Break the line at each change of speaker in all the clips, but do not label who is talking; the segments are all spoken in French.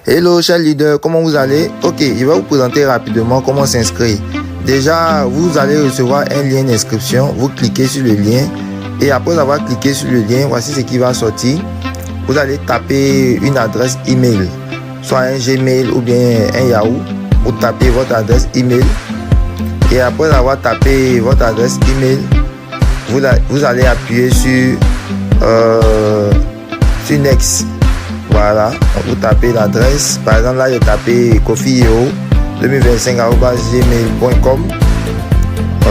Hello chers leaders, comment vous allez? Ok, je vais vous présenter rapidement comment s'inscrire. Déjà, vous allez recevoir un lien d'inscription, vous cliquez sur le lien et après avoir cliqué sur le lien, voici ce qui va sortir. Vous allez taper une adresse email, soit un Gmail ou bien un Yahoo. Vous tapez votre adresse email et après avoir tapé votre adresse email, vous allez appuyer sur Next. Voilà, vous tapez l'adresse. Par exemple, là, j'ai tapé coffeehero2025@gmail.com.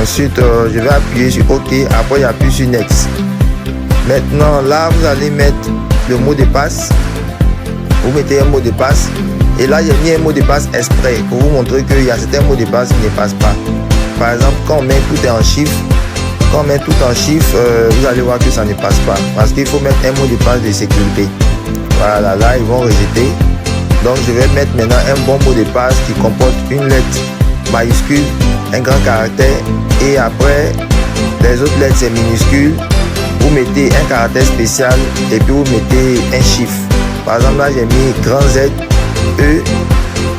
Ensuite, je vais appuyer sur OK. Après, j'appuie sur Next. Maintenant, là, vous allez mettre le mot de passe. Vous mettez un mot de passe. Et là, j'ai mis un mot de passe exprès pour vous montrer qu'il y a certains mots de passe qui ne passent pas. Par exemple, quand on met tout en chiffres, vous allez voir que ça ne passe pas. Parce qu'il faut mettre un mot de passe de sécurité. Voilà, là ils vont rejeter. Donc je vais mettre maintenant un bon mot de passe qui comporte une lettre majuscule, un grand caractère et après les autres lettres c'est minuscule. Vous mettez un caractère spécial et puis vous mettez un chiffre. Par exemple là j'ai mis grand Z, E,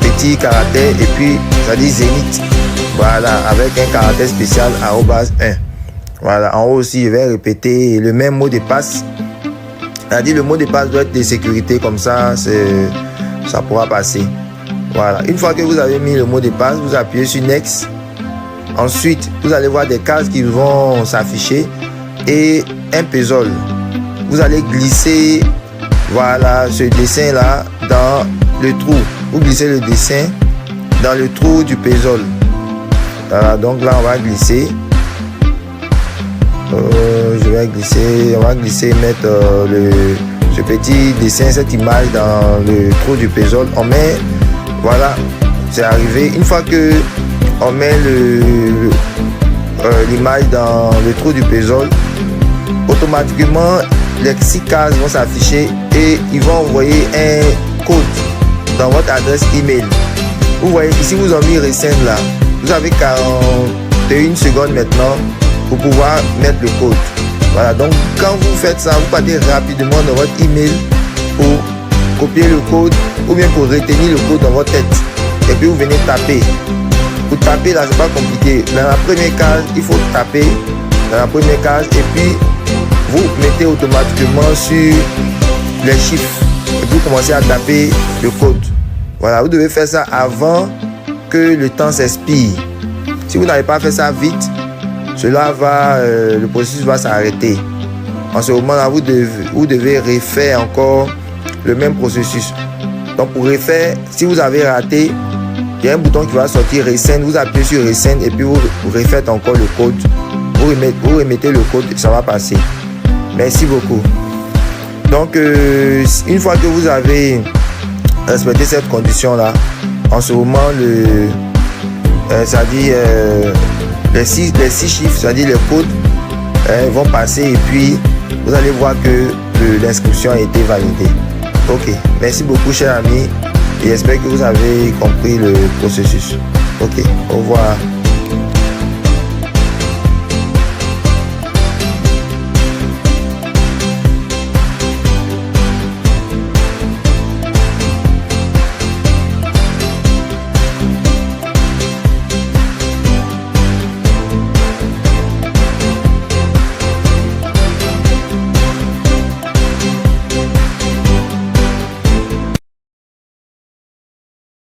petit caractère et puis ça dit Zénith. Voilà, avec un caractère spécial @1. Voilà, en haut aussi je vais répéter le même mot de passe. C'est-à-dire le mot de passe doit être de sécurité, comme ça ça pourra passer. Voilà, une fois que vous avez mis le mot de passe, vous appuyez sur Next. Ensuite, vous allez voir des cases qui vont s'afficher et un puzzle. Vous allez glisser, voilà, ce dessin là dans le trou. Vous glissez le dessin dans le trou du puzzle. Voilà, donc là on va glisser. On va glisser, mettre ce petit dessin, cette image dans le trou du puzzle. On met, voilà, c'est arrivé. Une fois que on met l'image dans le trou du puzzle, automatiquement les 6 cases vont s'afficher et ils vont envoyer un code dans votre adresse email. Vous voyez ici, vous avez mis Resend là. Vous avez 41 secondes maintenant pour pouvoir mettre le code. Voilà, donc quand vous faites ça, vous partez rapidement dans votre email pour copier le code ou bien pour retenir le code dans votre tête. Et puis vous venez taper. Pour taper là, c'est pas compliqué. Dans la première case, il faut taper dans la première case et puis vous mettez automatiquement sur les chiffres et puis vous commencez à taper le code. Voilà, vous devez faire ça avant que le temps s'expire. Si vous n'avez pas fait ça vite, le processus va s'arrêter. En ce moment-là, vous devez refaire encore le même processus. Donc pour refaire, si vous avez raté, il y a un bouton qui va sortir Resend. Vous appuyez sur Resend et puis vous refaites encore le code. Vous remettez le code, ça va passer. Merci beaucoup. Donc une fois que vous avez respecté cette condition-là, en ce moment, les 6 chiffres, c'est-à-dire les codes, vont passer et puis vous allez voir que l'inscription a été validée. Ok, merci beaucoup chers amis et j'espère que vous avez compris le processus. Ok, au revoir.